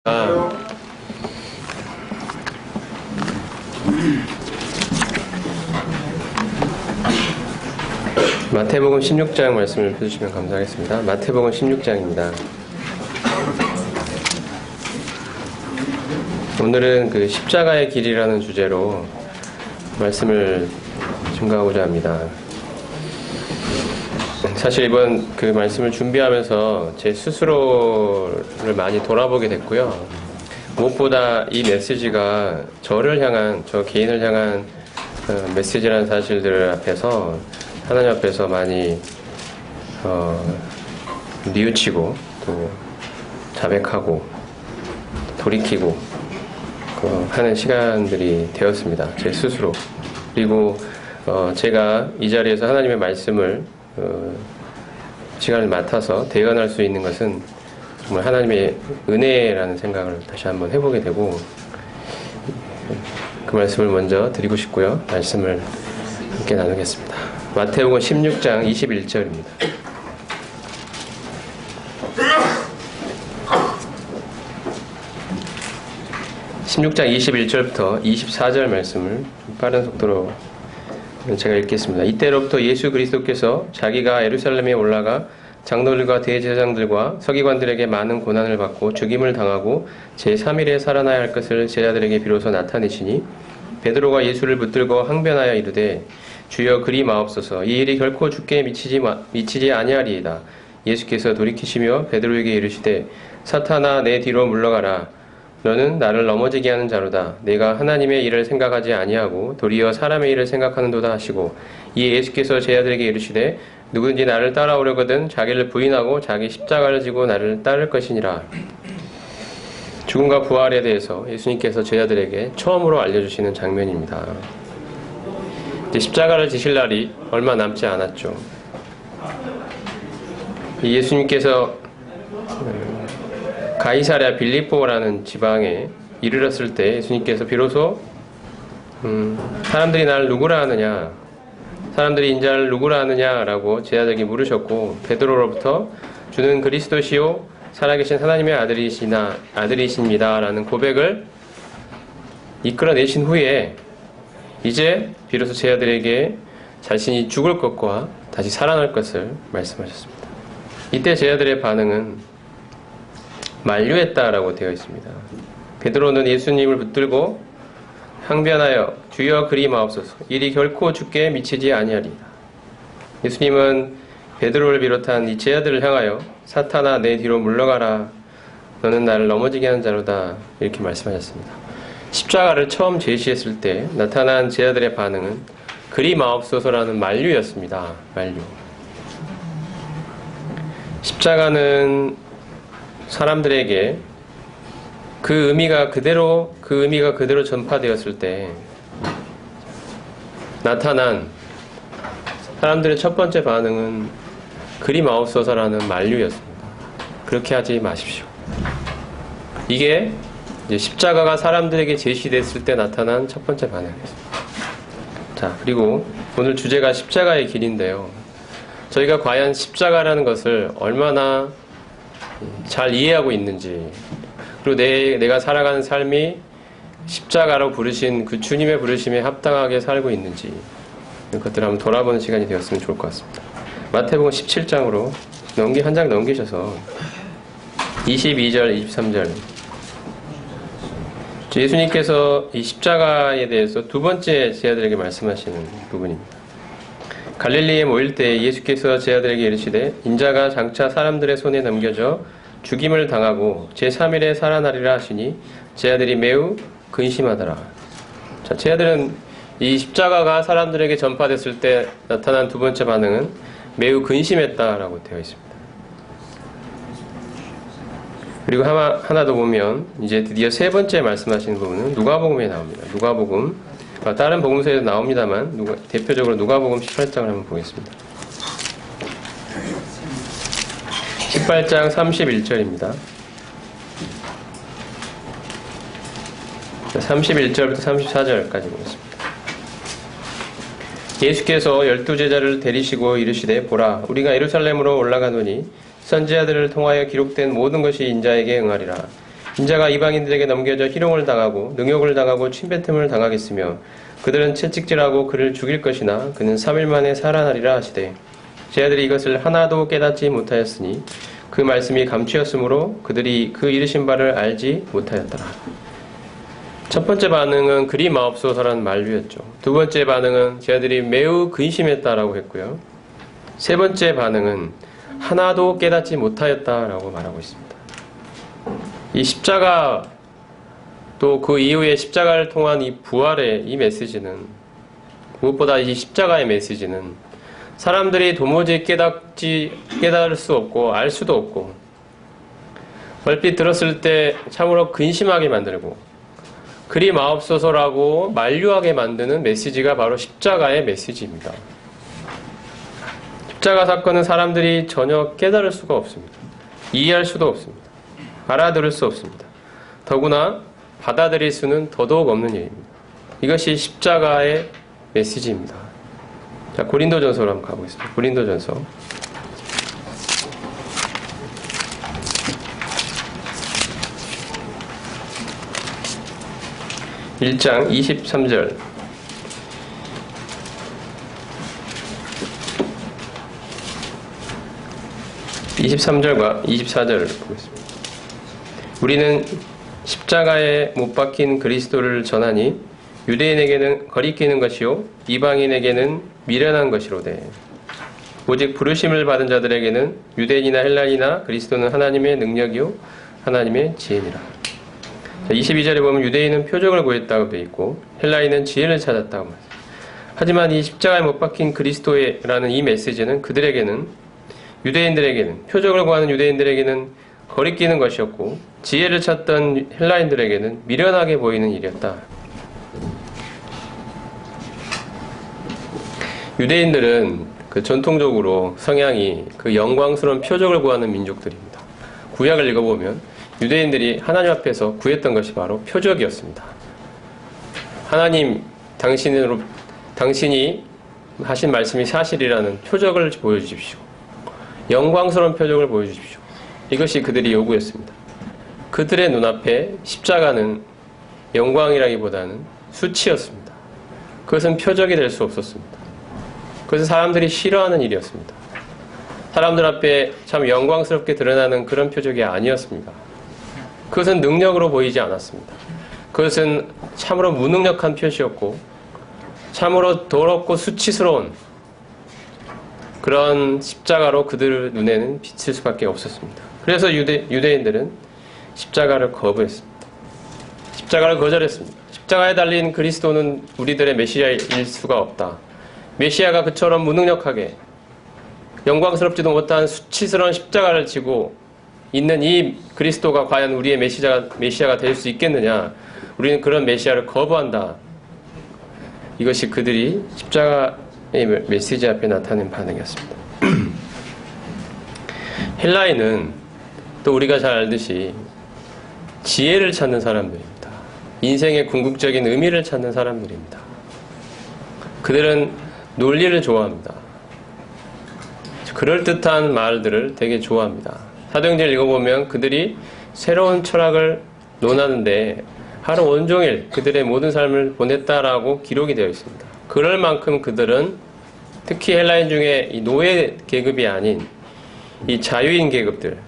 마태복음 16장 말씀을 펴주시면 감사하겠습니다. 마태복음 16장입니다. 오늘은 그 십자가의 길이라는 주제로 말씀을 증거하고자 합니다. 사실 이번 그 말씀을 준비하면서 제 스스로를 많이 돌아보게 됐고요. 무엇보다 이 메시지가 저를 향한, 저 개인을 향한 메시지라는 사실들 앞에서 하나님 앞에서 많이 뉘우치고 또 자백하고 돌이키고 하는 시간들이 되었습니다. 제 스스로. 그리고 제가 이 자리에서 하나님의 말씀을 시간을 맡아서 대언할 수 있는 것은 정말 하나님의 은혜라는 생각을 다시 한번 해보게 되고, 그 말씀을 먼저 드리고 싶고요. 말씀을 함께 나누겠습니다. 마태복음 16장 21절입니다. (16장 21절부터 24절) 말씀을 빠른 속도로 제가 읽겠습니다. 이때로부터 예수 그리스도께서 자기가 예루살렘에 올라가 장로들과 대제사장들과 서기관들에게 많은 고난을 받고 죽임을 당하고 제3일에 살아나야 할 것을 제자들에게 비로소 나타내시니, 베드로가 예수를 붙들고 항변하여 이르되 주여 그리 마옵소서, 이 일이 결코 주께 미치지 아니하리이다. 예수께서 돌이키시며 베드로에게 이르시되 사탄아 내 뒤로 물러가라. 너는 나를 넘어지게 하는 자로다. 내가 하나님의 일을 생각하지 아니하고 도리어 사람의 일을 생각하는도다 하시고, 이에 예수께서 제자들에게 이르시되 누구든지 나를 따라오려거든 자기를 부인하고 자기 십자가를 지고 나를 따를 것이니라. 죽음과 부활에 대해서 예수님께서 제자들에게 처음으로 알려주시는 장면입니다. 이제 십자가를 지실 날이 얼마 남지 않았죠. 예수님께서 가이사랴 빌립보라는 지방에 이르렀을 때 예수님께서 비로소 사람들이 나를 누구라 하느냐, 사람들이 인자를 누구라 하느냐라고 제자들에게 물으셨고, 베드로로부터 주는 그리스도시요 살아계신 하나님의 아들이십니다 라는 고백을 이끌어내신 후에 이제 비로소 제자들에게 자신이 죽을 것과 다시 살아날 것을 말씀하셨습니다. 이때 제자들의 반응은 만류했다라고 되어 있습니다. 베드로는 예수님을 붙들고 항변하여 주여 그리 마옵소서, 일이 결코 주께 미치지 아니하리이다. 예수님은 베드로를 비롯한 이 제자들을 향하여 사탄아 내 뒤로 물러가라. 너는 나를 넘어지게 하는 자로다. 이렇게 말씀하셨습니다. 십자가를 처음 제시했을 때 나타난 제자들의 반응은 그리 마옵소서라는 만류였습니다. 만류. 십자가는 사람들에게 그 의미가 그대로 전파되었을 때 나타난 사람들의 첫 번째 반응은 그리 마옵소서라는 만류였습니다. 그렇게 하지 마십시오. 이게 이제 십자가가 사람들에게 제시됐을 때 나타난 첫 번째 반응이었습니다. 자, 그리고 오늘 주제가 십자가의 길인데요. 저희가 과연 십자가라는 것을 얼마나 잘 이해하고 있는지, 그리고 내가 살아가는 삶이 십자가로 부르신 그 주님의 부르심에 합당하게 살고 있는지, 이런 것들을 한번 돌아보는 시간이 되었으면 좋을 것 같습니다. 마태복음 17장으로 한 장 넘기셔서 22절, 23절. 예수님께서 이 십자가에 대해서 두 번째 제자들에게 말씀하시는 부분입니다. 갈릴리에 모일 때 예수께서 제자들에게 이르시되 인자가 장차 사람들의 손에 넘겨져 죽임을 당하고 제3일에 살아나리라 하시니 제자들이 매우 근심하더라. 자, 제자들은 이 십자가가 사람들에게 전파됐을 때 나타난 두 번째 반응은 매우 근심했다라고 되어 있습니다. 그리고 하나 더 보면 이제 드디어 세 번째 말씀하시는 부분은 누가복음에 나옵니다. 누가복음, 다른 복음서에도 나옵니다만 대표적으로 누가복음 18장을 한번 보겠습니다. 18장 31절입니다. 31절부터 34절까지 보겠습니다. 예수께서 12제자를 데리시고 이르시되 보라, 우리가 예루살렘으로 올라가노니 선지자들을 통하여 기록된 모든 것이 인자에게 응하리라. 인자가 이방인들에게 넘겨져 희롱을 당하고 능욕을 당하고 침뱉음을 당하겠으며 그들은 채찍질하고 그를 죽일 것이나 그는 3일 만에 살아나리라 하시되 제 아들이 이것을 하나도 깨닫지 못하였으니 그 말씀이 감추었으므로 그들이 그 이르신 바를 알지 못하였더라. 첫 번째 반응은 그리 마옵소서라는 만류였죠. 두 번째 반응은 제 아들이 매우 근심했다라고 했고요. 세 번째 반응은 하나도 깨닫지 못하였다라고 말하고 있습니다. 이 십자가 또 그 이후에 십자가를 통한 이 부활의 이 메시지는 무엇보다 이 십자가의 메시지는 사람들이 도무지 깨달을 수 없고 알 수도 없고 얼핏 들었을 때 참으로 근심하게 만들고 그리 마옵소서라고 만류하게 만드는 메시지가 바로 십자가의 메시지입니다. 십자가 사건은 사람들이 전혀 깨달을 수가 없습니다. 이해할 수도 없습니다. 알아들을 수 없습니다. 더구나 받아들일 수는 더더욱 없는 일입니다. 이것이 십자가의 메시지입니다. 자, 고린도전서로 한번 가보겠습니다. 고린도전서 1장 23절 23절과 24절을 보겠습니다. 우리는 십자가에 못 박힌 그리스도를 전하니 유대인에게는 거리끼는 것이요 이방인에게는 미련한 것이로되 오직 부르심을 받은 자들에게는 유대인이나 헬라인이나 그리스도는 하나님의 능력이요 하나님의 지혜니라. 22절에 보면 유대인은 표적을 구했다고 되어 있고 헬라인은 지혜를 찾았다고 말합니다. 하지만 이 십자가에 못 박힌 그리스도라는 이 메시지는 그들에게는 유대인들에게는 표적을 구하는 유대인들에게는 거리끼는 것이었고 지혜를 찾던 헬라인들에게는 미련하게 보이는 일이었다. 유대인들은 그 전통적으로 성향이 그 영광스러운 표적을 구하는 민족들입니다. 구약을 읽어보면 유대인들이 하나님 앞에서 구했던 것이 바로 표적이었습니다. 하나님 당신이 하신 말씀이 사실이라는 표적을 보여주십시오. 영광스러운 표적을 보여주십시오. 이것이 그들이 요구했습니다. 그들의 눈앞에 십자가는 영광이라기보다는 수치였습니다. 그것은 표적이 될 수 없었습니다. 그것은 사람들이 싫어하는 일이었습니다. 사람들 앞에 참 영광스럽게 드러나는 그런 표적이 아니었습니다. 그것은 능력으로 보이지 않았습니다. 그것은 참으로 무능력한 표시였고 참으로 더럽고 수치스러운 그런 십자가로 그들 눈에는 비칠 수밖에 없었습니다. 그래서 유대인들은 십자가를 거부했습니다. 십자가를 거절했습니다. 십자가에 달린 그리스도는 우리들의 메시아일 수가 없다. 메시아가 그처럼 무능력하게 영광스럽지도 못한 수치스러운 십자가를 지고 있는 이 그리스도가 과연 우리의 메시아가 될 수 있겠느냐? 우리는 그런 메시아를 거부한다. 이것이 그들이 십자가의 메시지 앞에 나타낸 반응이었습니다. 헬라인은 또 우리가 잘 알듯이 지혜를 찾는 사람들입니다. 인생의 궁극적인 의미를 찾는 사람들입니다. 그들은 논리를 좋아합니다. 그럴듯한 말들을 되게 좋아합니다. 사도행전을 읽어보면 그들이 새로운 철학을 논하는데 하루 온종일 그들의 모든 삶을 보냈다라고 기록이 되어 있습니다. 그럴 만큼 그들은 특히 헬라인 중에 이 노예 계급이 아닌 이 자유인 계급들,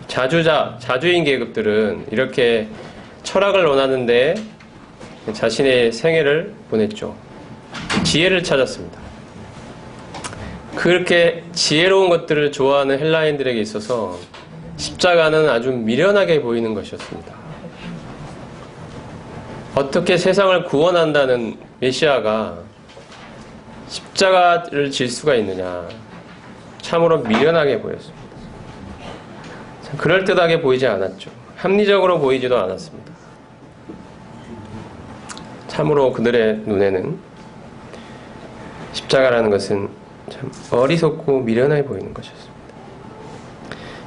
자주인 계급들은 이렇게 철학을 논하는데 자신의 생애를 보냈죠. 지혜를 찾았습니다. 그렇게 지혜로운 것들을 좋아하는 헬라인들에게 있어서 십자가는 아주 미련하게 보이는 것이었습니다. 어떻게 세상을 구원한다는 메시아가 십자가를 질 수가 있느냐. 참으로 미련하게 보였습니다. 그럴듯하게 보이지 않았죠. 합리적으로 보이지도 않았습니다. 참으로 그들의 눈에는 십자가라는 것은 참 어리석고 미련해 보이는 것이었습니다.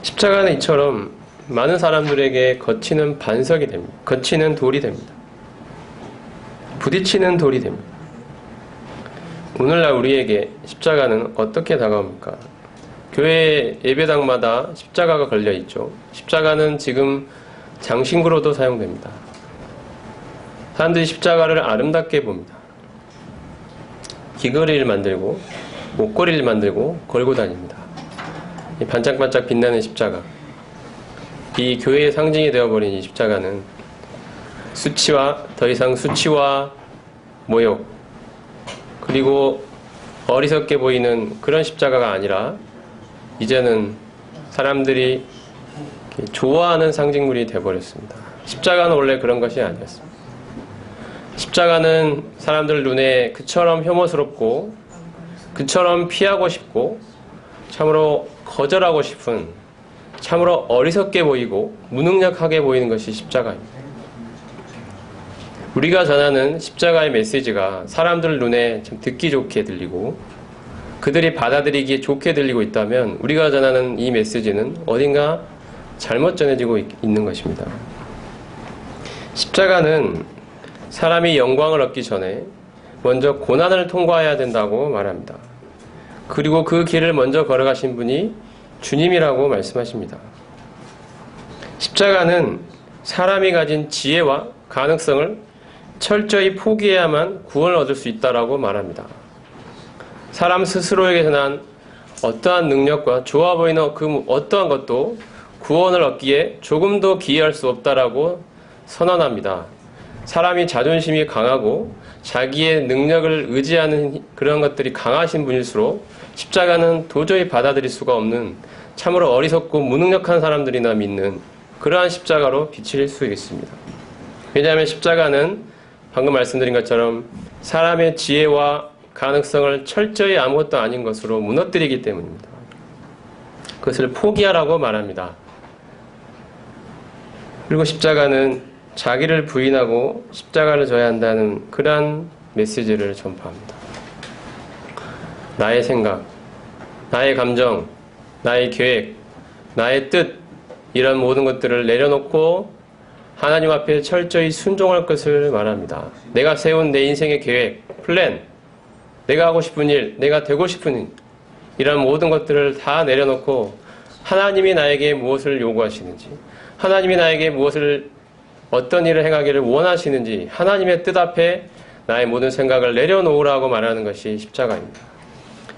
십자가는 이처럼 많은 사람들에게 거치는 반석이 됩니다. 거치는 돌이 됩니다. 부딪히는 돌이 됩니다. 오늘날 우리에게 십자가는 어떻게 다가옵니까? 교회 예배당마다 십자가가 걸려 있죠. 십자가는 지금 장신구로도 사용됩니다. 사람들이 십자가를 아름답게 봅니다. 귀걸이를 만들고 목걸이를 만들고 걸고 다닙니다. 이 반짝반짝 빛나는 십자가, 이 교회의 상징이 되어버린 이 십자가는 더 이상 수치와 모욕, 그리고 어리석게 보이는 그런 십자가가 아니라 이제는 사람들이 좋아하는 상징물이 되어버렸습니다. 십자가는 원래 그런 것이 아니었습니다. 십자가는 사람들 눈에 그처럼 혐오스럽고 그처럼 피하고 싶고 참으로 거절하고 싶은, 참으로 어리석게 보이고 무능력하게 보이는 것이 십자가입니다. 우리가 전하는 십자가의 메시지가 사람들 눈에 좀 듣기 좋게 들리고 그들이 받아들이기에 좋게 들리고 있다면 우리가 전하는 이 메시지는 어딘가 잘못 전해지고 있는 것입니다. 십자가는 사람이 영광을 얻기 전에 먼저 고난을 통과해야 된다고 말합니다. 그리고 그 길을 먼저 걸어가신 분이 주님이라고 말씀하십니다. 십자가는 사람이 가진 지혜와 가능성을 철저히 포기해야만 구원을 얻을 수 있다고 말합니다. 사람 스스로에게서 난 어떠한 능력과 좋아 보이는 그 어떠한 것도 구원을 얻기에 조금도 기여할 수 없다라고 선언합니다. 사람이 자존심이 강하고 자기의 능력을 의지하는 그런 것들이 강하신 분일수록 십자가는 도저히 받아들일 수가 없는 참으로 어리석고 무능력한 사람들이나 믿는 그러한 십자가로 비칠 수 있습니다. 왜냐하면 십자가는 방금 말씀드린 것처럼 사람의 지혜와 가능성을 철저히 아무것도 아닌 것으로 무너뜨리기 때문입니다. 그것을 포기하라고 말합니다. 그리고 십자가는 자기를 부인하고 십자가를 져야 한다는 그러한 메시지를 전파합니다. 나의 생각, 나의 감정, 나의 계획, 나의 뜻, 이런 모든 것들을 내려놓고 하나님 앞에 철저히 순종할 것을 말합니다. 내가 세운 내 인생의 계획, 플랜, 내가 하고 싶은 일, 내가 되고 싶은 일, 이런 모든 것들을 다 내려놓고 하나님이 나에게 무엇을 요구하시는지, 하나님이 나에게 어떤 일을 행하기를 원하시는지 하나님의 뜻 앞에 나의 모든 생각을 내려놓으라고 말하는 것이 십자가입니다.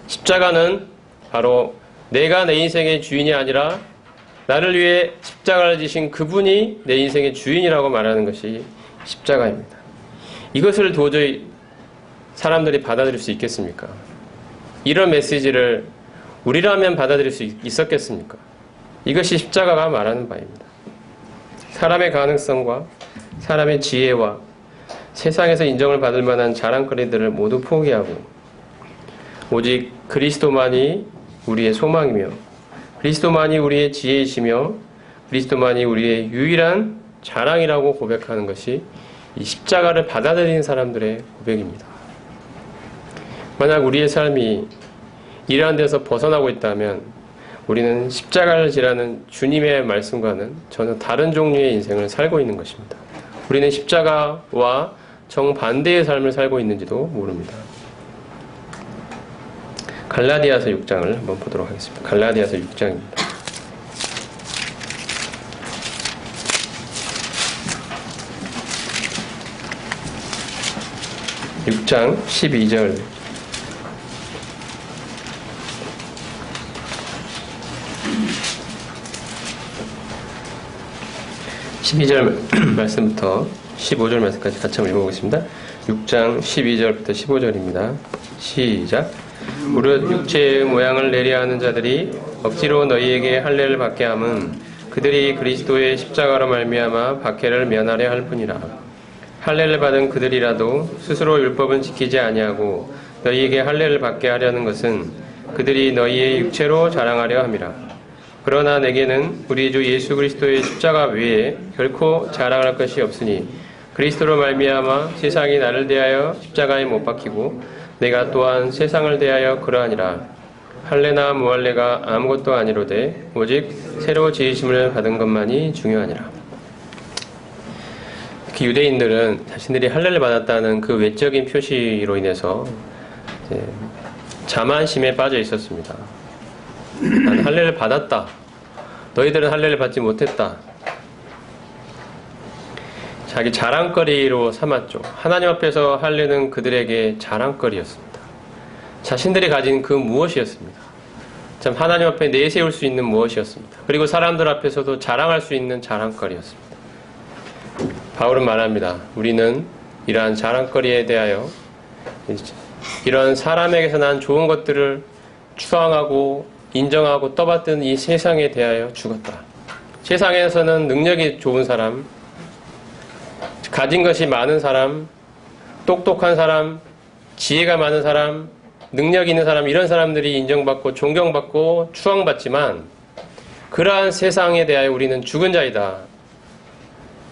십자가는 바로 내가 내 인생의 주인이 아니라 나를 위해 십자가를 지신 그분이 내 인생의 주인이라고 말하는 것이 십자가입니다. 이것을 도저히 사람들이 받아들일 수 있겠습니까? 이런 메시지를 우리라면 받아들일 수 있었겠습니까? 이것이 십자가가 말하는 바입니다. 사람의 가능성과 사람의 지혜와 세상에서 인정을 받을 만한 자랑거리들을 모두 포기하고 오직 그리스도만이 우리의 소망이며 그리스도만이 우리의 지혜이시며 그리스도만이 우리의 유일한 자랑이라고 고백하는 것이 이 십자가를 받아들이는 사람들의 고백입니다. 만약 우리의 삶이 이러한 데서 벗어나고 있다면 우리는 십자가를 지라는 주님의 말씀과는 전혀 다른 종류의 인생을 살고 있는 것입니다. 우리는 십자가와 정반대의 삶을 살고 있는지도 모릅니다. 갈라디아서 6장을 한번 보도록 하겠습니다. 갈라디아서 6장입니다. 6장 12절 12절 말씀부터 15절 말씀까지 같이 한번 읽어보겠습니다. 6장 12절부터 15절입니다. 시작. 무릇 육체의 모양을 내려 하는 자들이 억지로 너희에게 할례를 받게 함은 그들이 그리스도의 십자가로 말미암아 박해를 면하려 할 뿐이라. 할례를 받은 그들이라도 스스로 율법은 지키지 아니하고 너희에게 할례를 받게 하려는 것은 그들이 너희의 육체로 자랑하려 함이라. 그러나 내게는 우리 주 예수 그리스도의 십자가 외에 결코 자랑할 것이 없으니 그리스도로 말미암아 세상이 나를 대하여 십자가에 못 박히고 내가 또한 세상을 대하여 그러하니라. 할례나 무할례가 아무것도 아니로되 오직 새로 지으심을 받은 것만이 중요하니라. 특히 유대인들은 자신들이 할례를 받았다는 그 외적인 표시로 인해서 자만심에 빠져 있었습니다. 나는 할례를 받았다. 너희들은 할례를 받지 못했다. 자기 자랑거리로 삼았죠. 하나님 앞에서 하려는 그들에게 자랑거리였습니다. 자신들이 가진 그 무엇이었습니다. 참 하나님 앞에 내세울 수 있는 무엇이었습니다. 그리고 사람들 앞에서도 자랑할 수 있는 자랑거리였습니다. 바울은 말합니다. 우리는 이러한 자랑거리에 대하여 이런 사람에게서 난 좋은 것들을 추앙하고 인정하고 떠받드는 이 세상에 대하여 죽었다. 세상에서는 능력이 좋은 사람, 가진 것이 많은 사람, 똑똑한 사람, 지혜가 많은 사람, 능력 있는 사람, 이런 사람들이 인정받고 존경받고 추앙받지만 그러한 세상에 대하여 우리는 죽은 자이다.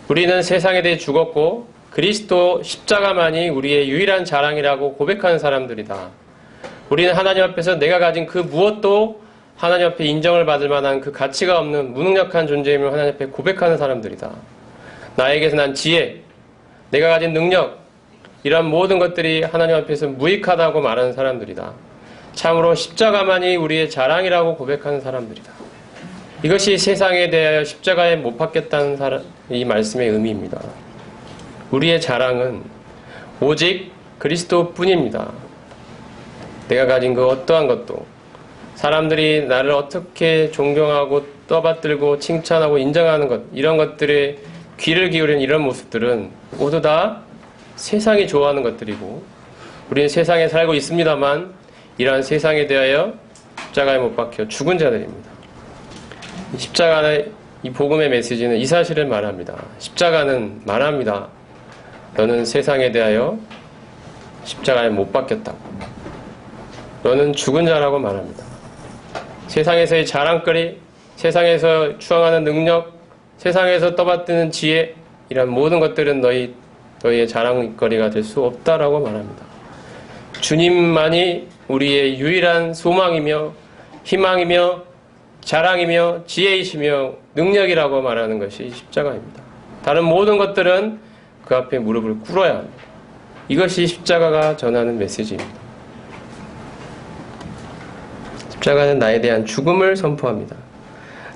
우리는 세상에 대해 죽었고 그리스도 십자가만이 우리의 유일한 자랑이라고 고백하는 사람들이다. 우리는 하나님 앞에서 내가 가진 그 무엇도 하나님 앞에 인정을 받을 만한 그 가치가 없는 무능력한 존재임을 하나님 앞에 고백하는 사람들이다. 나에게서 난 지혜, 내가 가진 능력, 이런 모든 것들이 하나님 앞에서 무익하다고 말하는 사람들이다. 참으로 십자가만이 우리의 자랑이라고 고백하는 사람들이다. 이것이 세상에 대하여 십자가에 못 박겠다는 이 말씀의 의미입니다. 우리의 자랑은 오직 그리스도뿐입니다. 내가 가진 그 어떠한 것도, 사람들이 나를 어떻게 존경하고 떠받들고 칭찬하고 인정하는 것, 이런 것들에 귀를 기울이는 이런 모습들은 모두 다 세상이 좋아하는 것들이고, 우리는 세상에 살고 있습니다만 이러한 세상에 대하여 십자가에 못 박혀 죽은 자들입니다. 십자가의 이 복음의 메시지는 이 사실을 말합니다. 십자가는 말합니다. 너는 세상에 대하여 십자가에 못 박혔다고. 너는 죽은 자라고 말합니다. 세상에서의 자랑거리, 세상에서 추앙하는 능력, 세상에서 떠받드는 지혜, 이런 모든 것들은 너희의 자랑거리가 될 수 없다라고 말합니다. 주님만이 우리의 유일한 소망이며 희망이며 자랑이며 지혜이시며 능력이라고 말하는 것이 십자가입니다. 다른 모든 것들은 그 앞에 무릎을 꿇어야 합니다. 이것이 십자가가 전하는 메시지입니다. 십자가는 나에 대한 죽음을 선포합니다.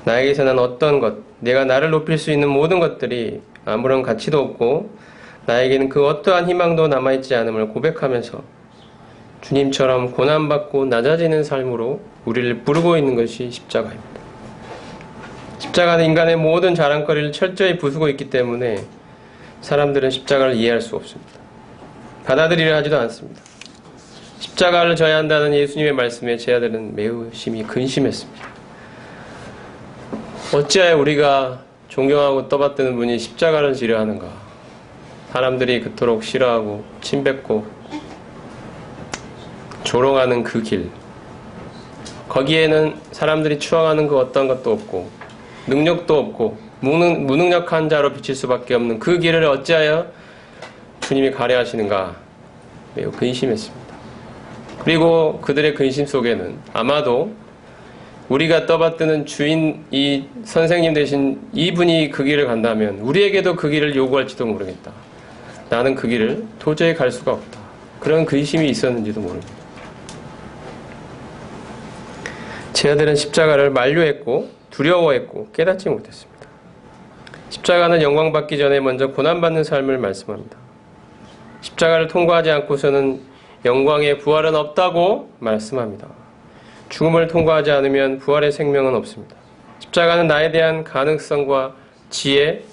나에게서 난 어떤 것, 내가 나를 높일 수 있는 모든 것들이 아무런 가치도 없고 나에게는 그 어떠한 희망도 남아있지 않음을 고백하면서 주님처럼 고난받고 낮아지는 삶으로 우리를 부르고 있는 것이 십자가입니다. 십자가는 인간의 모든 자랑거리를 철저히 부수고 있기 때문에 사람들은 십자가를 이해할 수 없습니다. 받아들이려 하지도 않습니다. 십자가를 져야 한다는 예수님의 말씀에 제 아들은 매우 심히 근심했습니다. 어찌하여 우리가 존경하고 떠받드는 분이 십자가를 지려 하는가? 사람들이 그토록 싫어하고 침뱉고 조롱하는 그 길, 거기에는 사람들이 추앙하는 그 어떤 것도 없고 능력도 없고 무능력한 자로 비칠 수밖에 없는 그 길을 어찌하여 주님이 가려 하시는가? 매우 근심했습니다. 그리고 그들의 근심 속에는 아마도 우리가 떠받드는 주인, 이 선생님 되신 이분이 그 길을 간다면 우리에게도 그 길을 요구할지도 모르겠다. 나는 그 길을 도저히 갈 수가 없다. 그런 근심이 있었는지도 모릅니다. 제 아들은 십자가를 만류했고 두려워했고 깨닫지 못했습니다. 십자가는 영광받기 전에 먼저 고난받는 삶을 말씀합니다. 십자가를 통과하지 않고서는 영광의 부활은 없다고 말씀합니다. 죽음을 통과하지 않으면 부활의 생명은 없습니다. 십자가는 나에 대한 가능성과 지혜,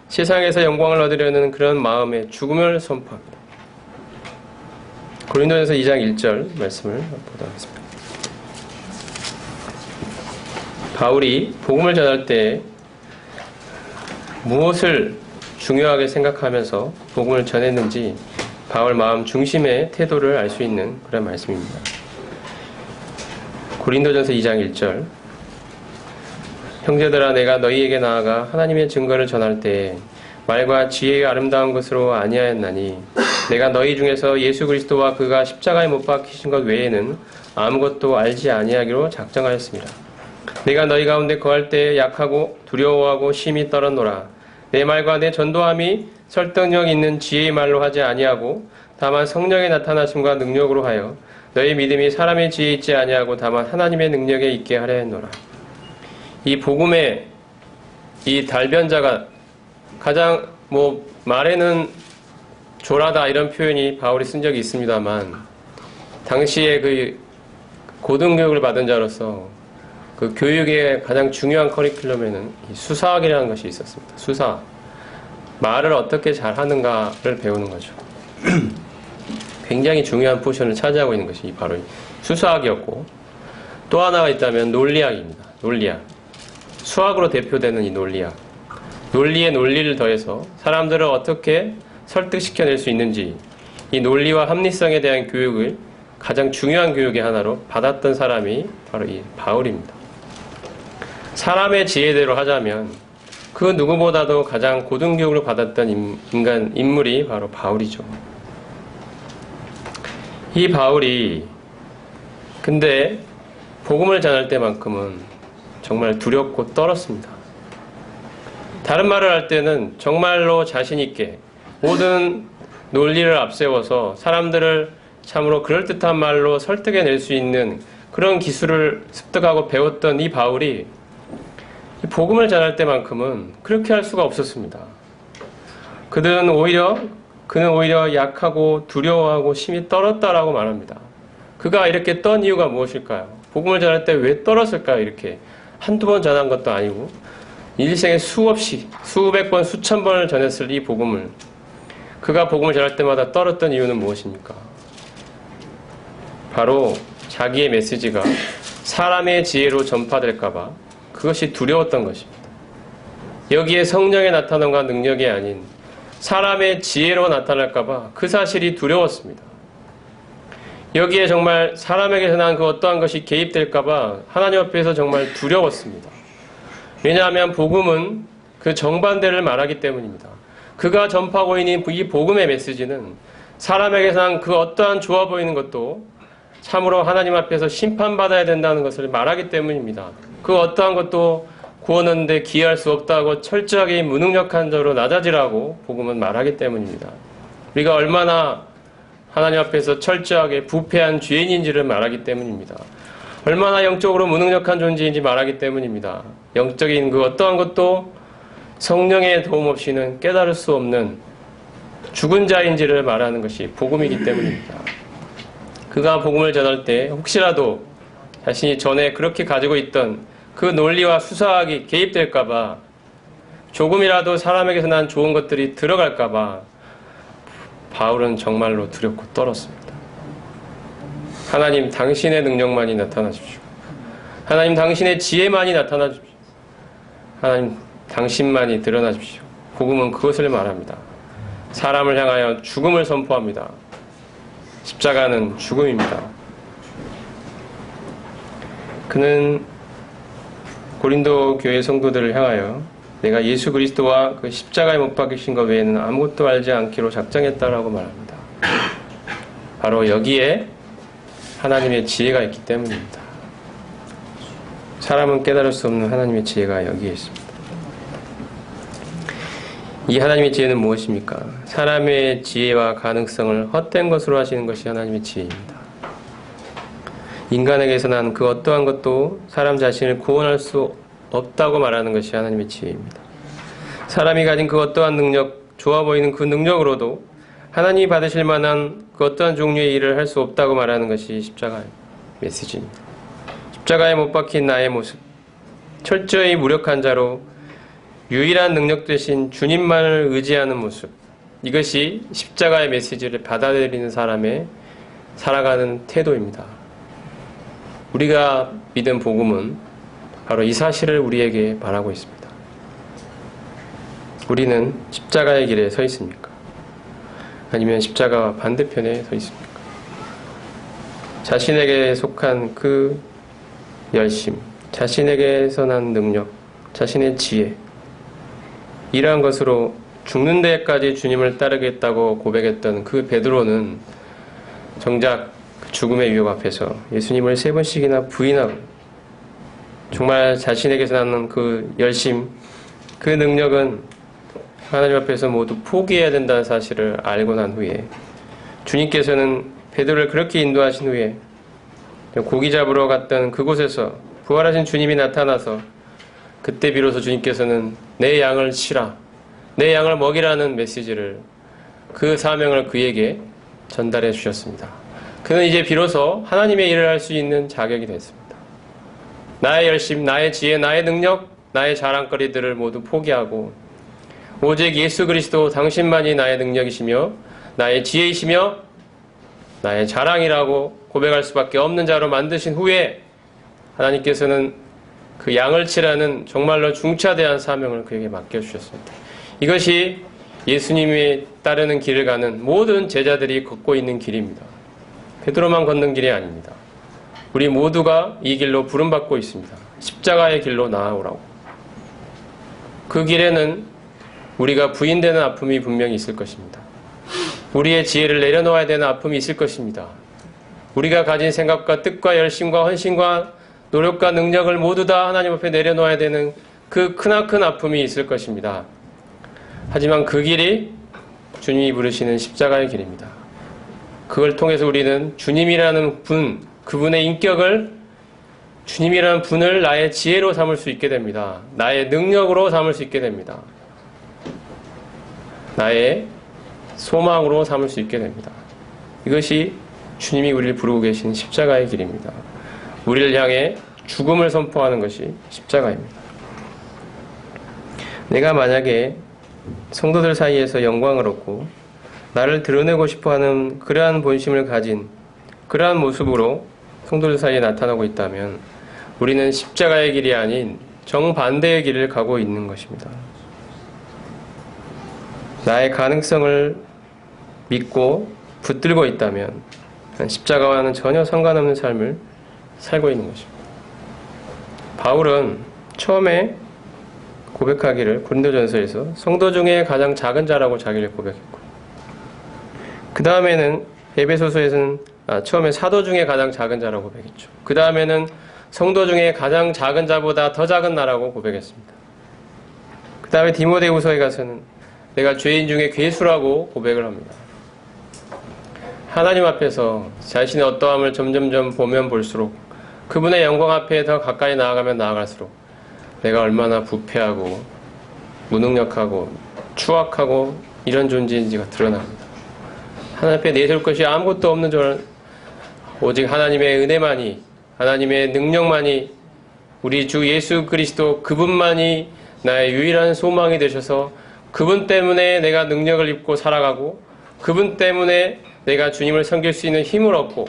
세상에서 영광을 얻으려는 그런 마음의 죽음을 선포합니다. 고린도전서 2장 1절 말씀을 보도록 하겠습니다. 바울이 복음을 전할 때 무엇을 중요하게 생각하면서 복음을 전했는지 바울 마음 중심의 태도를 알 수 있는 그런 말씀입니다. 고린도전서 2장 1절 형제들아 내가 너희에게 나아가 하나님의 증거를 전할 때 말과 지혜의 아름다운 것으로 아니하였나니 내가 너희 중에서 예수 그리스도와 그가 십자가에 못 박히신 것 외에는 아무것도 알지 아니하기로 작정하였습니다. 내가 너희 가운데 거할 때 약하고 두려워하고 심히 떨었노라. 내 말과 내 전도함이 설득력 있는 지혜의 말로 하지 아니하고 다만 성령의 나타나심과 능력으로 하여 너희 믿음이 사람의 지혜에 있지 아니하고 다만 하나님의 능력에 있게 하려 했노라. 이 복음의 이 달변자가 가장 말에는 졸하다 이런 표현이 바울이 쓴 적이 있습니다만, 당시에 그 고등교육을 받은 자로서 그 교육의 가장 중요한 커리큘럼에는 이 수사학이라는 것이 있었습니다. 수사학. 말을 어떻게 잘 하는가를 배우는 거죠. 굉장히 중요한 포션을 차지하고 있는 것이 바로 수사학이었고, 또 하나가 있다면 논리학입니다. 논리학. 수학으로 대표되는 이 논리학. 논리에 논리를 더해서 사람들을 어떻게 설득시켜낼 수 있는지, 이 논리와 합리성에 대한 교육을 가장 중요한 교육의 하나로 받았던 사람이 바로 이 바울입니다. 사람의 지혜대로 하자면 그 누구보다도 가장 고등교육을 받았던 인물이 바로 바울이죠. 이 바울이 근데 복음을 전할 때만큼은 정말 두렵고 떨었습니다. 다른 말을 할 때는 정말로 자신 있게 모든 논리를 앞세워서 사람들을 참으로 그럴듯한 말로 설득해낼 수 있는 그런 기술을 습득하고 배웠던 이 바울이 복음을 전할 때만큼은 그렇게 할 수가 없었습니다. 그는 오히려 약하고 두려워하고 심히 떨었다라고 말합니다. 그가 이렇게 떤 이유가 무엇일까요? 복음을 전할 때 왜 떨었을까요? 이렇게 한두 번 전한 것도 아니고 일생에 수없이 수백 번 수천 번을 전했을 이 복음을 그가 복음을 전할 때마다 떨었던 이유는 무엇입니까? 바로 자기의 메시지가 사람의 지혜로 전파될까봐 그것이 두려웠던 것입니다. 여기에 성령의 나타남과 능력이 아닌 사람의 지혜로 나타날까봐 그 사실이 두려웠습니다. 여기에 정말 사람에게서 난 그 어떠한 것이 개입될까봐 하나님 앞에서 정말 두려웠습니다. 왜냐하면 복음은 그 정반대를 말하기 때문입니다. 그가 전파하고 있는 이 복음의 메시지는 사람에게서 난 그 어떠한 좋아 보이는 것도 참으로 하나님 앞에서 심판받아야 된다는 것을 말하기 때문입니다. 그 어떠한 것도 구원 얻는데 기여할 수 없다고 철저하게 무능력한 자로 낮아지라고 복음은 말하기 때문입니다. 우리가 얼마나 하나님 앞에서 철저하게 부패한 죄인인지를 말하기 때문입니다. 얼마나 영적으로 무능력한 존재인지 말하기 때문입니다. 영적인 그 어떠한 것도 성령의 도움 없이는 깨달을 수 없는 죽은 자인지를 말하는 것이 복음이기 때문입니다. 그가 복음을 전할 때 혹시라도 자신이 전에 그렇게 가지고 있던 그 논리와 수사학이 개입될까봐 조금이라도 사람에게서 난 좋은 것들이 들어갈까봐 바울은 정말로 두렵고 떨었습니다. 하나님 당신의 능력만이 나타나십시오. 하나님 당신의 지혜만이 나타나십시오. 하나님 당신만이 드러나십시오. 복음은 그것을 말합니다. 사람을 향하여 죽음을 선포합니다. 십자가는 죽음입니다. 그는 고린도 교회 성도들을 향하여 내가 예수 그리스도와 그 십자가에 못 박히신 것 외에는 아무것도 알지 않기로 작정했다라고 말합니다. 바로 여기에 하나님의 지혜가 있기 때문입니다. 사람은 깨달을 수 없는 하나님의 지혜가 여기에 있습니다. 이 하나님의 지혜는 무엇입니까? 사람의 지혜와 가능성을 헛된 것으로 하시는 것이 하나님의 지혜입니다. 인간에게서 난 그 어떠한 것도 사람 자신을 구원할 수 없다고 말하는 것이 하나님의 지혜입니다. 사람이 가진 그 어떠한 능력, 좋아 보이는 그 능력으로도 하나님이 받으실 만한 그 어떠한 종류의 일을 할 수 없다고 말하는 것이 십자가의 메시지입니다. 십자가에 못 박힌 나의 모습, 철저히 무력한 자로 유일한 능력 되신 주님만을 의지하는 모습, 이것이 십자가의 메시지를 받아들이는 사람의 살아가는 태도입니다. 우리가 믿은 복음은 바로 이 사실을 우리에게 말하고 있습니다. 우리는 십자가의 길에 서 있습니까? 아니면 십자가와 반대편에 서 있습니까? 자신에게 속한 그 열심, 자신에게서 난 능력, 자신의 지혜, 이러한 것으로 죽는 데까지 주님을 따르겠다고 고백했던 그 베드로는 정작 죽음의 위협 앞에서 예수님을 3번씩이나 부인하고 정말 자신에게서 나는 그 열심, 그 능력은 하나님 앞에서 모두 포기해야 된다는 사실을 알고 난 후에 주님께서는 베드로를 그렇게 인도하신 후에 고기 잡으러 갔던 그곳에서 부활하신 주님이 나타나서 그때 비로소 주님께서는 내 양을 치라, 내 양을 먹이라는 메시지를, 그 사명을 그에게 전달해 주셨습니다. 그는 이제 비로소 하나님의 일을 할 수 있는 자격이 됐습니다. 나의 열심, 나의 지혜, 나의 능력, 나의 자랑거리들을 모두 포기하고 오직 예수 그리스도 당신만이 나의 능력이시며 나의 지혜이시며 나의 자랑이라고 고백할 수밖에 없는 자로 만드신 후에 하나님께서는 그 양을 치라는 정말로 중차대한 사명을 그에게 맡겨주셨습니다. 이것이 예수님이 따르는 길을 가는 모든 제자들이 걷고 있는 길입니다. 베드로만 걷는 길이 아닙니다. 우리 모두가 이 길로 부름받고 있습니다. 십자가의 길로 나아오라고. 그 길에는 우리가 부인되는 아픔이 분명히 있을 것입니다. 우리의 지혜를 내려놓아야 되는 아픔이 있을 것입니다. 우리가 가진 생각과 뜻과 열심과 헌신과 노력과 능력을 모두 다 하나님 앞에 내려놓아야 되는 그 크나큰 아픔이 있을 것입니다. 하지만 그 길이 주님이 부르시는 십자가의 길입니다. 그걸 통해서 우리는 주님이라는 분, 그분의 인격을, 주님이라는 분을 나의 지혜로 삼을 수 있게 됩니다. 나의 능력으로 삼을 수 있게 됩니다. 나의 소망으로 삼을 수 있게 됩니다. 이것이 주님이 우리를 부르고 계신 십자가의 길입니다. 우리를 향해 죽음을 선포하는 것이 십자가입니다. 내가 만약에 성도들 사이에서 영광을 얻고 나를 드러내고 싶어하는 그러한 본심을 가진 그러한 모습으로 성도들 사이에 나타나고 있다면 우리는 십자가의 길이 아닌 정반대의 길을 가고 있는 것입니다. 나의 가능성을 믿고 붙들고 있다면 십자가와는 전혀 상관없는 삶을 살고 있는 것입니다. 바울은 처음에 고백하기를 고린도전서에서 성도 중에 가장 작은 자라고 자기를 고백했고, 그 다음에는 에베소서에서는 처음에 사도 중에 가장 작은 자라고 고백했죠. 그 다음에는 성도 중에 가장 작은 자보다 더 작은 나라고 고백했습니다. 그 다음에 디모데후서에 가서는 내가 죄인 중에 괴수라고 고백을 합니다. 하나님 앞에서 자신의 어떠함을 점점점 보면 볼수록 그분의 영광 앞에 더 가까이 나아가면 나아갈수록 내가 얼마나 부패하고 무능력하고 추악하고 이런 존재인지가 드러납니다. 하나님 앞에 내세울 것이 아무것도 없는 줄, 오직 하나님의 은혜만이, 하나님의 능력만이, 우리 주 예수 그리스도 그분만이 나의 유일한 소망이 되셔서 그분 때문에 내가 능력을 입고 살아가고 그분 때문에 내가 주님을 섬길 수 있는 힘을 얻고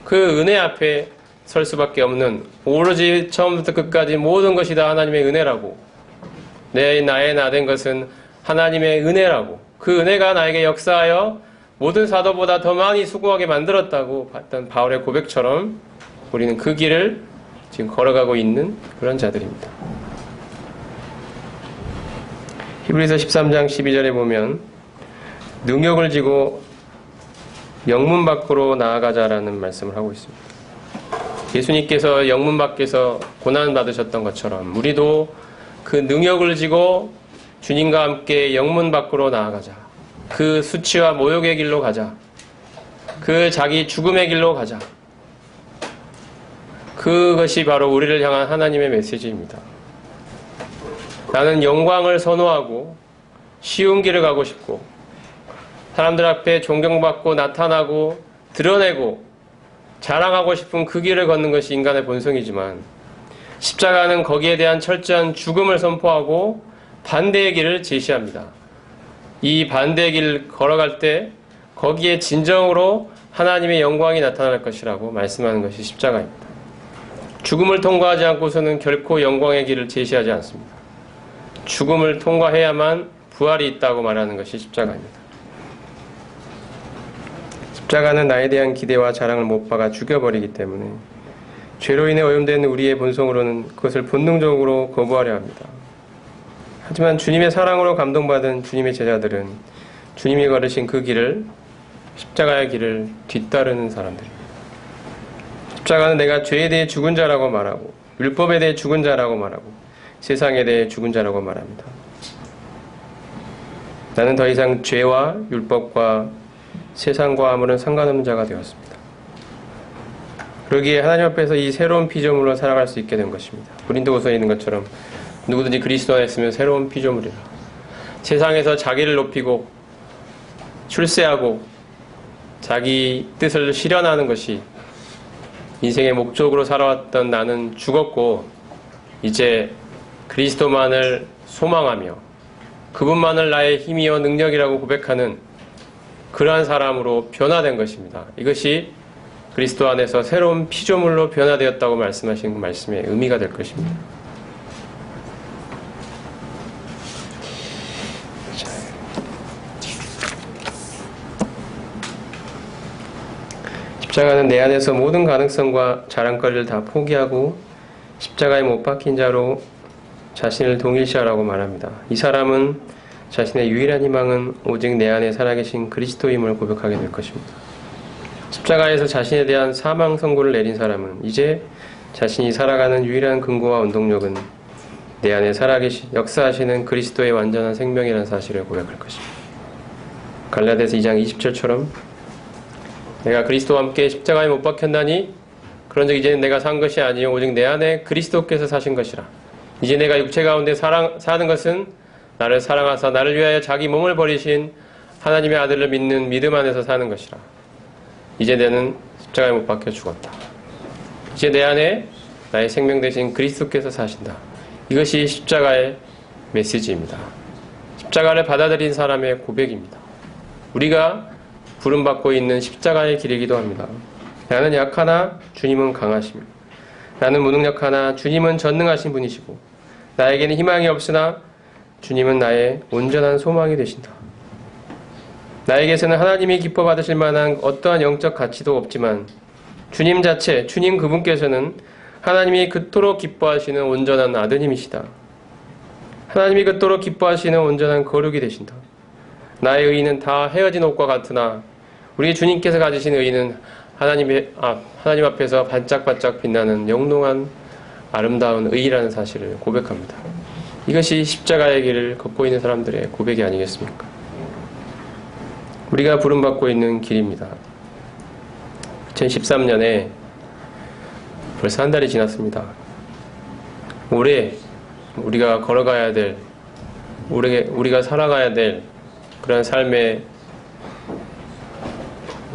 그 은혜 앞에 설 수밖에 없는, 오로지 처음부터 끝까지 모든 것이 다 하나님의 은혜라고, 나의 나 된 것은 하나님의 은혜라고, 그 은혜가 나에게 역사하여 모든 사도보다 더 많이 수고하게 만들었다고 봤던 바울의 고백처럼 우리는 그 길을 지금 걸어가고 있는 그런 자들입니다. 히브리서 13장 12절에 보면 능력을 지고 영문 밖으로 나아가자라는 말씀을 하고 있습니다. 예수님께서 영문 밖에서 고난받으셨던 것처럼 우리도 그 능력을 지고 주님과 함께 영문 밖으로 나아가자. 그 수치와 모욕의 길로 가자. 그 자기 죽음의 길로 가자. 그것이 바로 우리를 향한 하나님의 메시지입니다. 나는 영광을 선호하고 쉬운 길을 가고 싶고 사람들 앞에 존경받고 나타나고 드러내고 자랑하고 싶은 그 길을 걷는 것이 인간의 본성이지만 십자가는 거기에 대한 철저한 죽음을 선포하고 반대의 길을 제시합니다. 이 반대의 길을 걸어갈 때 거기에 진정으로 하나님의 영광이 나타날 것이라고 말씀하는 것이 십자가입니다. 죽음을 통과하지 않고서는 결코 영광의 길을 제시하지 않습니다. 죽음을 통과해야만 부활이 있다고 말하는 것이 십자가입니다. 십자가는 나에 대한 기대와 자랑을 못 박아 죽여버리기 때문에 죄로 인해 오염된 우리의 본성으로는 그것을 본능적으로 거부하려 합니다. 하지만 주님의 사랑으로 감동받은 주님의 제자들은 주님이 걸으신 그 길을, 십자가의 길을 뒤따르는 사람들입니다. 십자가는 내가 죄에 대해 죽은 자라고 말하고 율법에 대해 죽은 자라고 말하고 세상에 대해 죽은 자라고 말합니다. 나는 더 이상 죄와 율법과 세상과 아무런 상관없는 자가 되었습니다. 그러기에 하나님 앞에서 이 새로운 피조물로 살아갈 수 있게 된 것입니다. 고린도후서에 있는 것처럼 누구든지 그리스도 안에 있으면 새로운 피조물이라. 세상에서 자기를 높이고 출세하고 자기 뜻을 실현하는 것이 인생의 목적으로 살아왔던 나는 죽었고 이제 그리스도만을 소망하며 그분만을 나의 힘이요 능력이라고 고백하는 그러한 사람으로 변화된 것입니다. 이것이 그리스도 안에서 새로운 피조물로 변화되었다고 말씀하신 말씀의 의미가 될 것입니다. 십자가는 내 안에서 모든 가능성과 자랑거리를 다 포기하고 십자가에 못 박힌 자로 자신을 동일시하라고 말합니다. 이 사람은 자신의 유일한 희망은 오직 내 안에 살아계신 그리스도임을 고백하게 될 것입니다. 십자가에서 자신에 대한 사망 선고를 내린 사람은 이제 자신이 살아가는 유일한 근거와 원동력은 내 안에 역사하시는 그리스도의 완전한 생명이라는 사실을 고백할 것입니다. 갈라디아서 2장 20절처럼 내가 그리스도와 함께 십자가에 못 박혔나니 그런즉 이제는 내가 산 것이 아니요 오직 내 안에 그리스도께서 사신 것이라. 이제 내가 육체 가운데 사는 것은 나를 사랑하사 나를 위하여 자기 몸을 버리신 하나님의 아들을 믿는 믿음 안에서 사는 것이라. 이제 나는 십자가에 못 박혀 죽었다. 이제 내 안에 나의 생명 대신 그리스도께서 사신다. 이것이 십자가의 메시지입니다. 십자가를 받아들인 사람의 고백입니다. 우리가 부름받고 있는 십자가의 길이기도 합니다. 나는 약하나 주님은 강하십니다. 나는 무능력하나 주님은 전능하신 분이시고 나에게는 희망이 없으나 주님은 나의 온전한 소망이 되신다. 나에게서는 하나님이 기뻐 받으실 만한 어떠한 영적 가치도 없지만 주님 자체, 주님 그분께서는 하나님이 그토록 기뻐하시는 온전한 아드님이시다. 하나님이 그토록 기뻐하시는 온전한 거룩이 되신다. 나의 의의는 다 헤어진 옷과 같으나 우리 주님께서 가지신 의의는 하나님 앞에서 반짝반짝 빛나는 영롱한 아름다운 의의라는 사실을 고백합니다. 이것이 십자가의 길을 걷고 있는 사람들의 고백이 아니겠습니까? 우리가 부름받고 있는 길입니다. 2013년에 벌써 한 달이 지났습니다. 올해 우리가 걸어가야 될, 우리가 살아가야 될 그런 삶의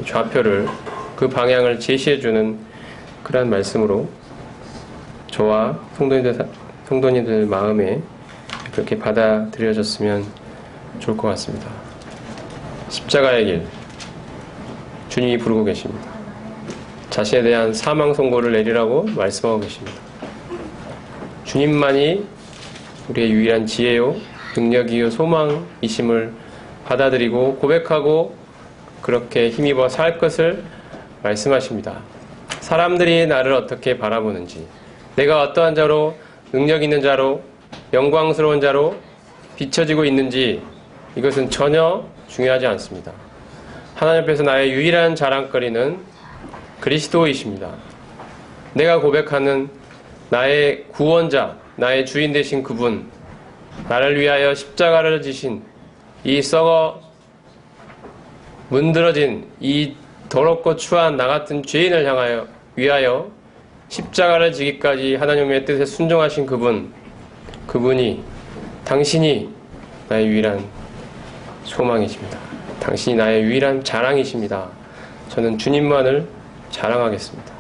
좌표를, 그 방향을 제시해주는 그러한 말씀으로 저와 성도님들 마음에 그렇게 받아들여졌으면 좋을 것 같습니다. 십자가의 길, 주님이 부르고 계십니다. 자신에 대한 사망 선고를 내리라고 말씀하고 계십니다. 주님만이 우리의 유일한 지혜요, 능력이요, 소망이심을 받아들이고 고백하고 그렇게 힘입어 살 것을 말씀하십니다. 사람들이 나를 어떻게 바라보는지, 내가 어떠한 자로, 능력 있는 자로, 영광스러운 자로 비춰지고 있는지 이것은 전혀 중요하지 않습니다. 하나님 앞에서 나의 유일한 자랑거리는 그리스도이십니다. 내가 고백하는 나의 구원자, 나의 주인 되신 그분, 나를 위하여 십자가를 지신 이 썩어 문드러진 이 더럽고 추한 나 같은 죄인을 위하여 십자가를 지기까지 하나님의 뜻에 순종하신 그분이 당신이 나의 유일한 소망이십니다. 당신이 나의 유일한 자랑이십니다. 저는 주님만을 자랑하겠습니다.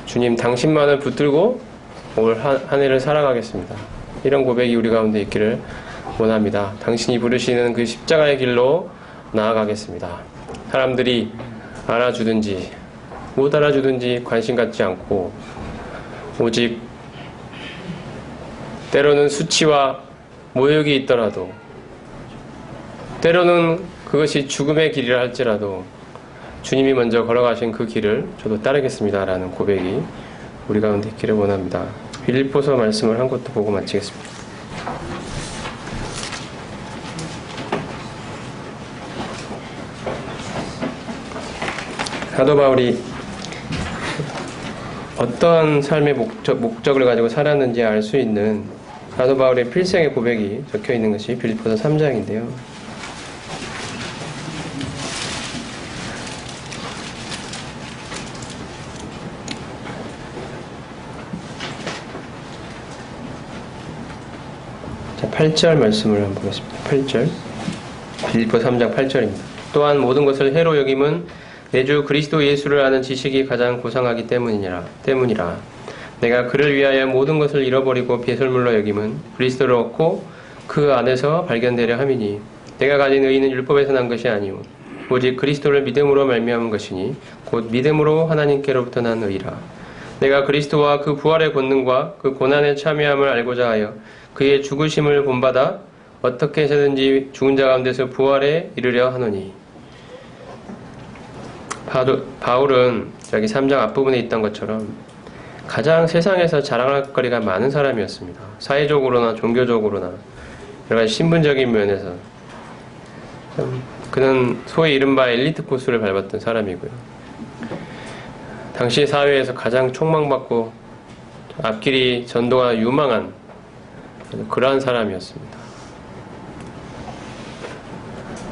주님 당신만을 붙들고 올 한 해를 살아가겠습니다. 이런 고백이 우리 가운데 있기를 원합니다. 당신이 부르시는 그 십자가의 길로 나아가겠습니다. 사람들이 알아주든지 못 알아주든지 관심 갖지 않고 오직 때로는 수치와 모욕이 있더라도 때로는 그것이 죽음의 길이라 할지라도 주님이 먼저 걸어가신 그 길을 저도 따르겠습니다 라는 고백이 우리 가운데 있기를 원합니다. 빌립보서 말씀을 한 곳도 보고 마치겠습니다. 사도 바울이 어떠한 삶의 목적을 가지고 살았는지 알 수 있는 사도 바울의 필생의 고백이 적혀 있는 것이 빌립보서 3장인데요. 자, 자, 8절 말씀을 한번 보겠습니다. 8절. 빌립보 3장 8절입니다. 또한 모든 것을 해로 여김은 내 주 그리스도 예수를 아는 지식이 가장 고상하기 때문이라. 내가 그를 위하여 모든 것을 잃어버리고 배설물로 여김은 그리스도를 얻고 그 안에서 발견되려 함이니 내가 가진 의의는 율법에서 난 것이 아니오 오직 그리스도를 믿음으로 말미암은 것이니 곧 믿음으로 하나님께로부터 난 의라. 내가 그리스도와 그 부활의 권능과 그 고난에 참여함을 알고자 하여 그의 죽으심을 본받아 어떻게 해서든지 죽은 자 가운데서 부활에 이르려 하노니. 바울은 여기 3장 앞부분에 있던 것처럼 가장 세상에서 자랑할 거리가 많은 사람이었습니다. 사회적으로나 종교적으로나 여러 가지 신분적인 면에서 그는 소위 이른바 엘리트 코스를 밟았던 사람이고요. 당시 사회에서 가장 촉망받고 앞길이 전도가 유망한 그러한 사람이었습니다.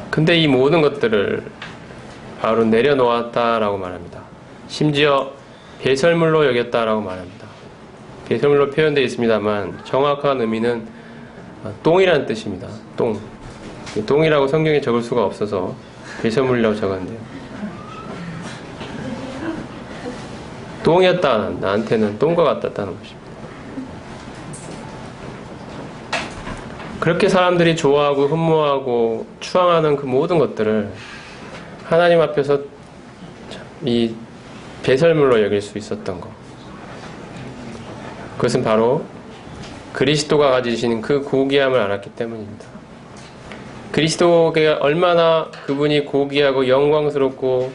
근데 이 모든 것들을 바울은 내려놓았다라고 말합니다. 심지어 배설물로 여겼다라고 말합니다. 배설물로 표현되어 있습니다만 정확한 의미는 똥이라는 뜻입니다. 똥. 똥이라고 성경에 적을 수가 없어서 배설물이라고 적었는데요. 똥이었다. 나한테는 똥과 같았다는 것입니다. 그렇게 사람들이 좋아하고 흠모하고 추앙하는 그 모든 것들을 하나님 앞에서 이 배설물로 여길 수 있었던 것. 그것은 바로 그리스도가 가지신 그 고귀함을 알았기 때문입니다. 그리스도가 얼마나 그분이 고귀하고 영광스럽고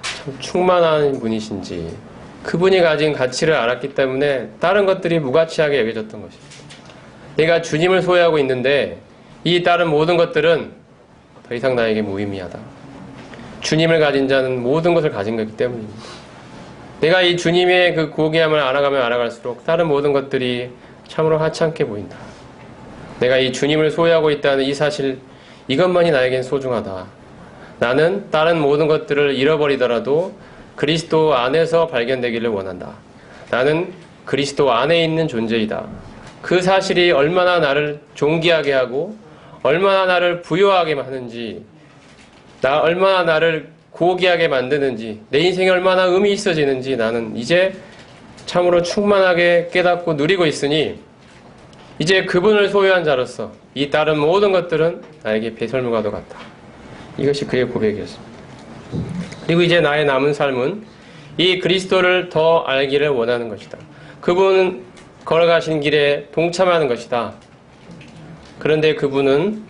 참 충만한 분이신지 그분이 가진 가치를 알았기 때문에 다른 것들이 무가치하게 여겨졌던 것입니다. 내가 주님을 소유하고 있는데 이 다른 모든 것들은 더 이상 나에게 무의미하다. 주님을 가진 자는 모든 것을 가진 것이기 때문입니다. 내가 이 주님의 그 고귀함을 알아가면 알아갈수록 다른 모든 것들이 참으로 하찮게 보인다. 내가 이 주님을 소유하고 있다는 이 사실, 이것만이 나에겐 소중하다. 나는 다른 모든 것들을 잃어버리더라도 그리스도 안에서 발견되기를 원한다. 나는 그리스도 안에 있는 존재이다. 그 사실이 얼마나 나를 존귀하게 하고 얼마나 나를 부요하게 하는지, 얼마나 나를 고귀하게 만드는지, 내 인생이 얼마나 의미 있어지는지 나는 이제 참으로 충만하게 깨닫고 누리고 있으니 이제 그분을 소유한 자로서 이 다른 모든 것들은 나에게 배설물과도 같다. 이것이 그의 고백이었습니다. 그리고 이제 나의 남은 삶은 이 그리스도를 더 알기를 원하는 것이다. 그분 걸어가신 길에 동참하는 것이다. 그런데 그분은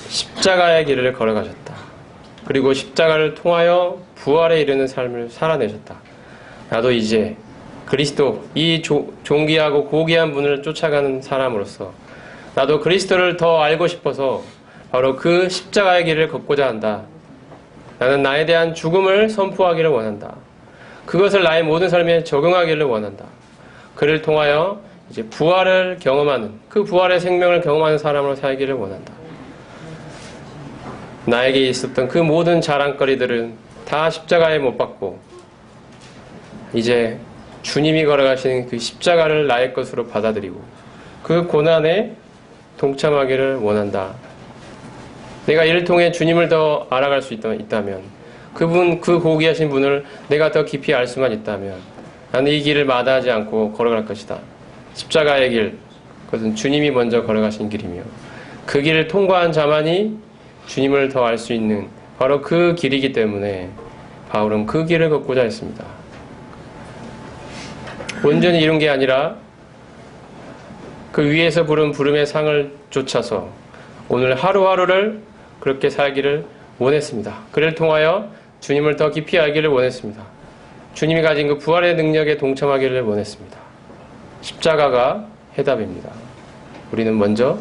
십자가의 길을 걸어가셨다. 그리고 십자가를 통하여 부활에 이르는 삶을 살아내셨다. 나도 이제 그리스도, 이 존귀하고 고귀한 분을 쫓아가는 사람으로서 나도 그리스도를 더 알고 싶어서 바로 그 십자가의 길을 걷고자 한다. 나는 나에 대한 죽음을 선포하기를 원한다. 그것을 나의 모든 삶에 적용하기를 원한다. 그를 통하여 이제 부활을 경험하는, 그 부활의 생명을 경험하는 사람으로 살기를 원한다. 나에게 있었던 그 모든 자랑거리들은 다 십자가에 못 박고 이제 주님이 걸어가시는 그 십자가를 나의 것으로 받아들이고 그 고난에 동참하기를 원한다. 내가 이를 통해 주님을 더 알아갈 수 있다면, 그분, 그 고귀하신 분을 내가 더 깊이 알 수만 있다면 나는 이 길을 마다하지 않고 걸어갈 것이다. 십자가의 길, 그것은 주님이 먼저 걸어가신 길이며 그 길을 통과한 자만이 주님을 더 알 수 있는 바로 그 길이기 때문에 바울은 그 길을 걷고자 했습니다. 온전히 이룬 게 아니라 그 위에서 부른 부름의 상을 쫓아서 오늘 하루하루를 그렇게 살기를 원했습니다. 그를 통하여 주님을 더 깊이 알기를 원했습니다. 주님이 가진 그 부활의 능력에 동참하기를 원했습니다. 십자가가 해답입니다. 우리는 먼저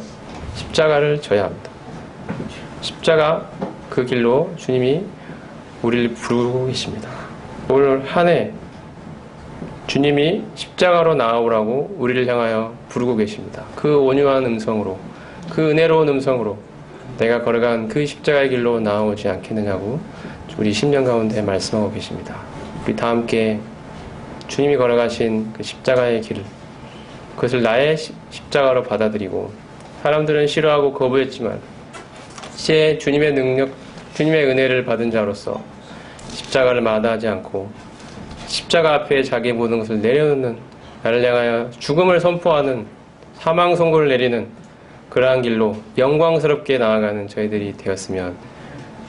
십자가를 져야 합니다. 십자가, 그 길로 주님이 우리를 부르고 계십니다. 오늘 한 해 주님이 십자가로 나아오라고 우리를 향하여 부르고 계십니다. 그 온유한 음성으로, 그 은혜로운 음성으로 내가 걸어간 그 십자가의 길로 나아오지 않겠느냐고 우리 심령 가운데 말씀하고 계십니다. 우리 다 함께 주님이 걸어가신 그 십자가의 길, 그것을 나의 십자가로 받아들이고 사람들은 싫어하고 거부했지만 이제 주님의 능력, 주님의 은혜를 받은 자로서 십자가를 마다하지 않고 십자가 앞에 자기의 모든 것을 내려놓는, 나를 향하여 죽음을 선포하는, 사망 선고를 내리는 그러한 길로 영광스럽게 나아가는 저희들이 되었으면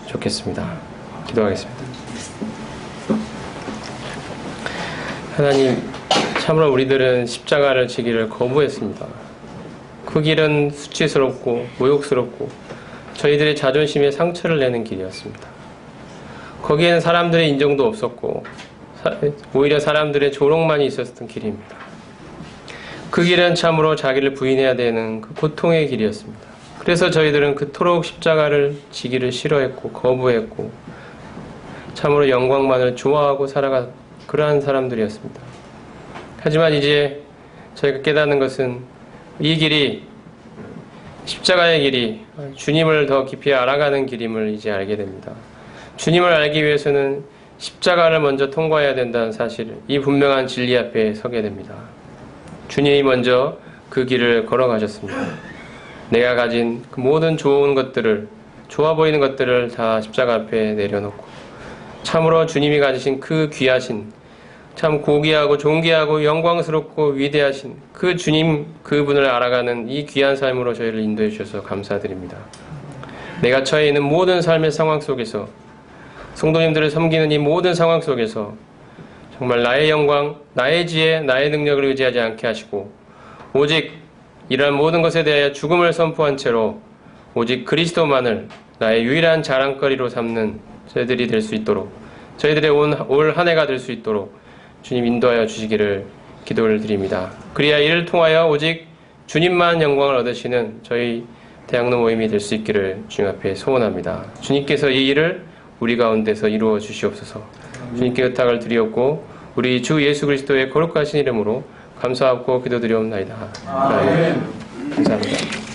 좋겠습니다. 기도하겠습니다. 하나님, 참으로 우리들은 십자가를 지기를 거부했습니다. 그 길은 수치스럽고 모욕스럽고 저희들의 자존심에 상처를 내는 길이었습니다. 거기에는 사람들의 인정도 없었고 오히려 사람들의 조롱만이 있었던 길입니다. 그 길은 참으로 자기를 부인해야 되는 그 고통의 길이었습니다. 그래서 저희들은 그토록 십자가를 지기를 싫어했고 거부했고 참으로 영광만을 좋아하고 살아가 그러한 사람들이었습니다. 하지만 이제 저희가 깨닫는 것은 이 길이, 십자가의 길이 주님을 더 깊이 알아가는 길임을 이제 알게 됩니다. 주님을 알기 위해서는 십자가를 먼저 통과해야 된다는 사실, 이 분명한 진리 앞에 서게 됩니다. 주님이 먼저 그 길을 걸어가셨습니다. 내가 가진 그 모든 좋은 것들을, 좋아 보이는 것들을 다 십자가 앞에 내려놓고 참으로 주님이 가지신 그 귀하신, 참 고귀하고 존귀하고 영광스럽고 위대하신 그 주님, 그분을 알아가는 이 귀한 삶으로 저희를 인도해 주셔서 감사드립니다. 내가 처해 있는 모든 삶의 상황 속에서, 성도님들을 섬기는 이 모든 상황 속에서 정말 나의 영광, 나의 지혜, 나의 능력을 의지하지 않게 하시고 오직 이러한 모든 것에 대하여 죽음을 선포한 채로 오직 그리스도만을 나의 유일한 자랑거리로 삼는 저희들이 될 수 있도록, 저희들의 올 한 해가 될 수 있도록 주님 인도하여 주시기를 기도를 드립니다. 그리야 이를 통하여 오직 주님만 영광을 얻으시는 저희 대학로 모임이 될 수 있기를 주님 앞에 소원합니다. 주님께서 이 일을 우리 가운데서 이루어 주시옵소서. 주님께 의탁을 드리옵고 우리 주 예수 그리스도의 거룩하신 이름으로 감사하고 기도드리옵나이다. 아멘. 감사합니다.